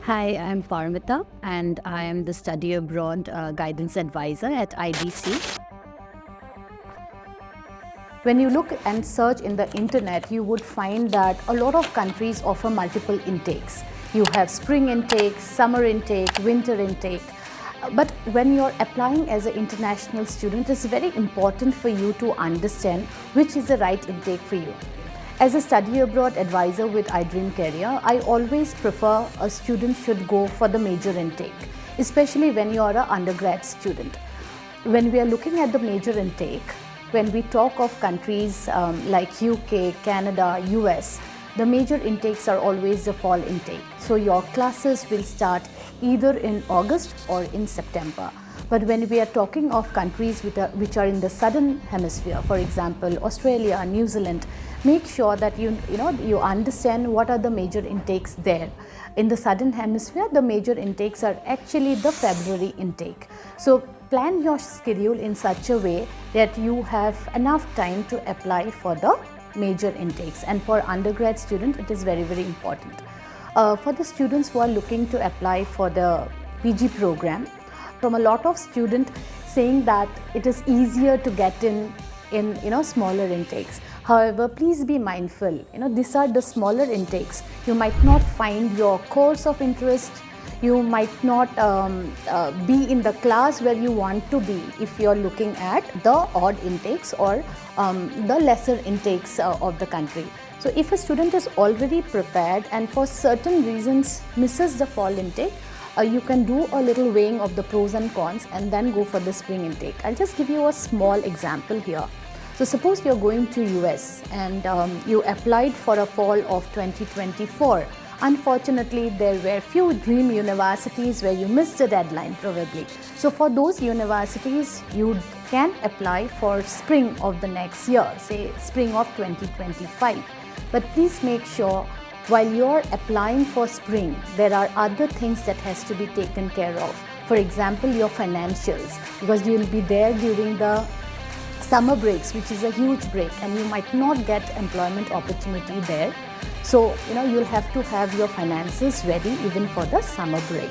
Hi, I'm Paramita and I am the Study Abroad Guidance Advisor at IDC. When you look and search in the internet, you would find that a lot of countries offer multiple intakes. You have spring intake, summer intake, winter intake. But when you're applying as an international student, it's very important for you to understand which is the right intake for you. As a study abroad advisor with iDreamCareer, I always prefer a student should go for the major intake, especially when you are an undergrad student. When we are looking at the major intake, when we talk of countries like UK, Canada, US, the major intakes are always the fall intake. So your classes will start either in August or in September. But when we are talking of countries which are in the southern hemisphere, for example, Australia, New Zealand, make sure that you understand what are the major intakes there. In the southern hemisphere, the major intakes are actually the February intake. So plan your schedule in such a way that you have enough time to apply for the major intakes. And for undergrad students, it is very, very important. For the students who are looking to apply for the PG program, from a lot of students saying that it is easier to get in smaller intakes. However, please be mindful, these are the smaller intakes. You might not find your course of interest. You might not be in the class where you want to be if you're looking at the odd intakes or the lesser intakes of the country. So if a student is already prepared and for certain reasons misses the fall intake, you can do a little weighing of the pros and cons and then go for the spring intake. I'll just give you a small example here. So suppose you're going to US and you applied for a fall of 2024. Unfortunately, there were few dream universities where you missed the deadline probably. So for those universities, you can apply for spring of the next year, say spring of 2025. But please make sure while you're applying for spring, there are other things that has to be taken care of. For example, your financials, because you'll be there during the summer breaks, which is a huge break, and you might not get employment opportunity there. So, you'll have to have your finances ready even for the summer break.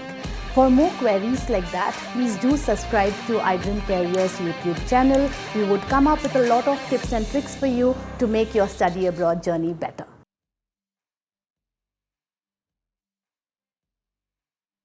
For more queries like that, please do subscribe to iDreamCareer's YouTube channel. We would come up with a lot of tips and tricks for you to make your study abroad journey better.